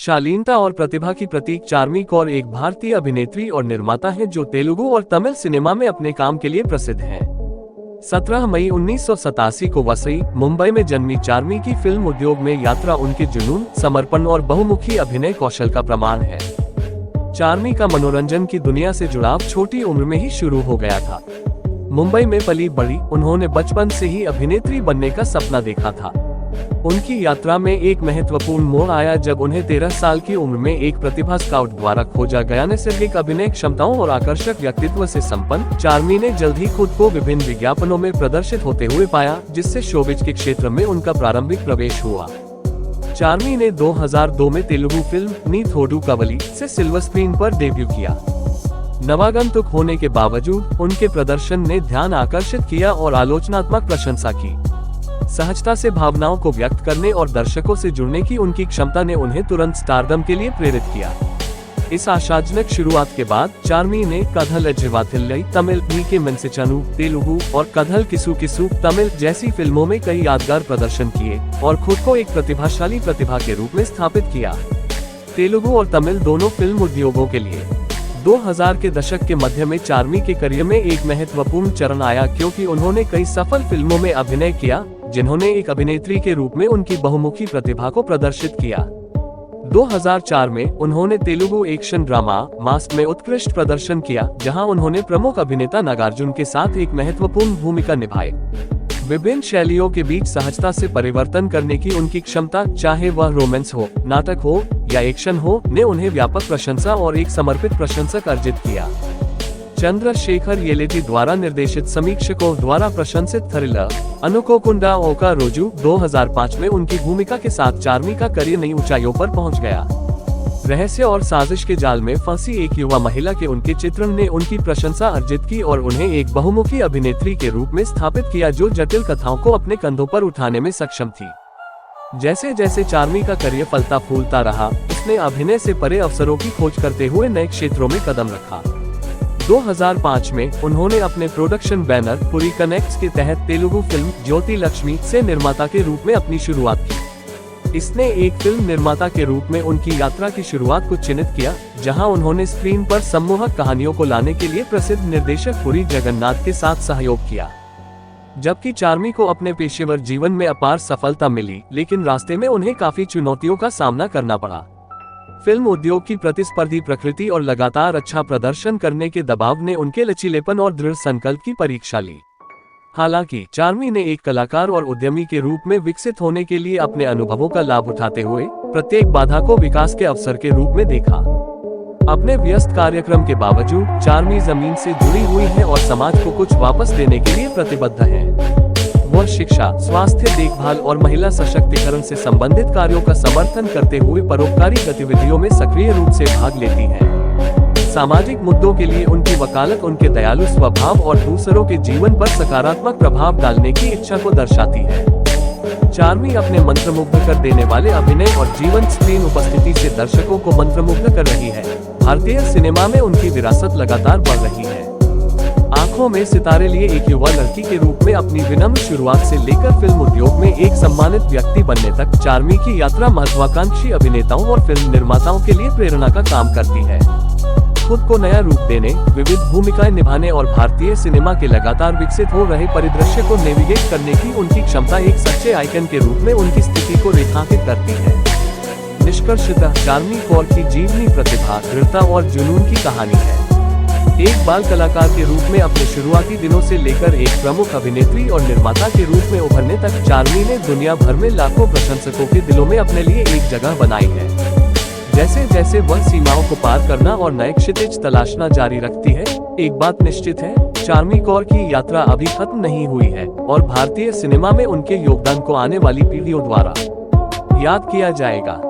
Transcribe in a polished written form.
शालीनता और प्रतिभा की प्रतीक चार्मी कौर एक भारतीय अभिनेत्री और निर्माता हैं जो तेलुगु और तमिल सिनेमा में अपने काम के लिए प्रसिद्ध हैं। 17 मई 1987 को वसई, मुंबई में जन्मी चार्मी की फिल्म उद्योग में यात्रा उनके जुनून, समर्पण और बहुमुखी अभिनय कौशल का प्रमाण है। चार्मी का मनोरंजन की दुनिया से जुड़ाव छोटी उम्र में ही शुरू हो गया था। मुंबई में पली बड़ी, उन्होंने बचपन से ही अभिनेत्री बनने का सपना देखा था। उनकी यात्रा में एक महत्वपूर्ण मोड़ आया जब उन्हें 13 साल की उम्र में एक प्रतिभा स्काउट द्वारा खोजा गया। नैसर्गिक अभिनय क्षमताओं और आकर्षक व्यक्तित्व से संपन्न चार्मी ने जल्द ही खुद को विभिन्न विज्ञापनों में प्रदर्शित होते हुए पाया, जिससे शोबिज के क्षेत्र में उनका प्रारंभिक प्रवेश हुआ। चार्मी ने 2002 में तेलुगु फिल्म नी थोडु कवली से सिल्वर स्क्रीन पर डेब्यू किया। नवागंतुक होने के बावजूद उनके प्रदर्शन ने ध्यान आकर्षित किया और आलोचनात्मक प्रशंसा की। सहजता से भावनाओं को व्यक्त करने और दर्शकों से जुड़ने की उनकी क्षमता ने उन्हें तुरंत स्टारडम के लिए प्रेरित किया। इस आशाजनक शुरुआत के बाद चार्मी ने कथल अज्जिवाथिल्लई तमिल, नीके मनसेचानु तेलुगु और कथल किसु किसु तमिल जैसी फिल्मों में कई यादगार प्रदर्शन किए और खुद को एक प्रतिभाशाली प्रतिभा के रूप में स्थापित किया। तेलुगु और तमिल दोनों फिल्म उद्योगों के लिए 2000 के दशक के मध्य में चार्मी के करियर में एक महत्वपूर्ण चरण आया, क्योंकि उन्होंने कई सफल फिल्मों में अभिनय किया जिन्होंने एक अभिनेत्री के रूप में उनकी बहुमुखी प्रतिभा को प्रदर्शित किया। 2004 में उन्होंने तेलुगु एक्शन ड्रामा मास्क में उत्कृष्ट प्रदर्शन किया, जहां उन्होंने प्रमुख अभिनेता नागार्जुन के साथ एक महत्वपूर्ण भूमिका निभाई। विभिन्न शैलियों के बीच सहजता से परिवर्तन करने की उनकी क्षमता, चाहे वह रोमांस हो, नाटक हो या एक्शन हो, ने उन्हें व्यापक प्रशंसा और एक समर्पित प्रशंसक अर्जित किया। चंद्रशेखर येलेटी द्वारा निर्देशित समीक्षकों द्वारा प्रशंसित थ्रिलर अनुकोकुंडा ओका रोजू 2005 में उनकी भूमिका के साथ चार्मी का करियर नई ऊंचाइयों पर पहुंच गया। रहस्य और साजिश के जाल में फंसी एक युवा महिला के उनके चित्रण ने उनकी प्रशंसा अर्जित की और उन्हें एक बहुमुखी अभिनेत्री के रूप में स्थापित किया जो जटिल कथाओं को अपने कंधों पर उठाने में सक्षम थी। जैसे जैसे चार्मी का करियर फलता फूलता रहा, उसने अभिनय से परे अवसरों की खोज करते हुए नए क्षेत्रों में कदम रखा। 2005 में उन्होंने अपने प्रोडक्शन बैनर पुरी कनेक्ट्स के तहत तेलुगु फिल्म ज्योति लक्ष्मी से निर्माता के रूप में अपनी शुरुआत की। इसने एक फिल्म निर्माता के रूप में उनकी यात्रा की शुरुआत को चिन्हित किया, जहां उन्होंने स्क्रीन पर सम्मोहक कहानियों को लाने के लिए प्रसिद्ध निर्देशक पुरी जगन्नाथ के साथ सहयोग किया। जबकि चार्मी को अपने पेशेवर जीवन में अपार सफलता मिली, लेकिन रास्ते में उन्हें काफी चुनौतियों का सामना करना पड़ा। फिल्म उद्योग की प्रतिस्पर्धी प्रकृति और लगातार अच्छा प्रदर्शन करने के दबाव ने उनके लचीलेपन और दृढ़ संकल्प की परीक्षा ली। हालांकि चार्मी ने एक कलाकार और उद्यमी के रूप में विकसित होने के लिए अपने अनुभवों का लाभ उठाते हुए प्रत्येक बाधा को विकास के अवसर के रूप में देखा। अपने व्यस्त कार्यक्रम के बावजूद चार्मी जमीन से जुड़ी हुई है और समाज को कुछ वापस देने के लिए प्रतिबद्ध है। वह शिक्षा, स्वास्थ्य देखभाल और महिला सशक्तिकरण से संबंधित कार्यों का समर्थन करते हुए परोपकारी गतिविधियों में सक्रिय रूप से भाग लेती हैं। सामाजिक मुद्दों के लिए उनकी वकालत उनके दयालु स्वभाव और दूसरों के जीवन पर सकारात्मक प्रभाव डालने की इच्छा को दर्शाती है। चार्मी अपने मंत्रमुग्ध कर देने वाले अभिनय और जीवंत स्क्रीन उपस्थिति से दर्शकों को मंत्रमुग्ध कर रही है। भारतीय सिनेमा में उनकी विरासत लगातार बढ़ रही है। आंखों में सितारे लिए एक युवा लड़की के रूप में अपनी विनम्र शुरुआत से लेकर फिल्म उद्योग में एक सम्मानित व्यक्ति बनने तक चार्मी की यात्रा महत्वाकांक्षी अभिनेताओं और फिल्म निर्माताओं के लिए प्रेरणा का काम करती है। खुद को नया रूप देने, विविध भूमिकाएं निभाने और भारतीय सिनेमा के लगातार विकसित हो रहे परिदृश्य को नेविगेट करने की उनकी क्षमता एक सच्चे आइकन के रूप में उनकी स्थिति को रेखांकित करती है। निष्कर्षतः चार्मी कौर की जीवनी प्रतिभा, दृढ़ता और जुनून की कहानी है। एक बाल कलाकार के रूप में अपने शुरुआती दिनों से लेकर एक प्रमुख अभिनेत्री और निर्माता के रूप में उभरने तक चार्मी ने दुनिया भर में लाखों प्रशंसकों के दिलों में अपने लिए एक जगह बनाई है। जैसे जैसे वह सीमाओं को पार करना और नए क्षितिज तलाशना जारी रखती है, एक बात निश्चित है, चार्मी कौर की यात्रा अभी खत्म नहीं हुई है और भारतीय सिनेमा में उनके योगदान को आने वाली पीढ़ियों द्वारा याद किया जाएगा।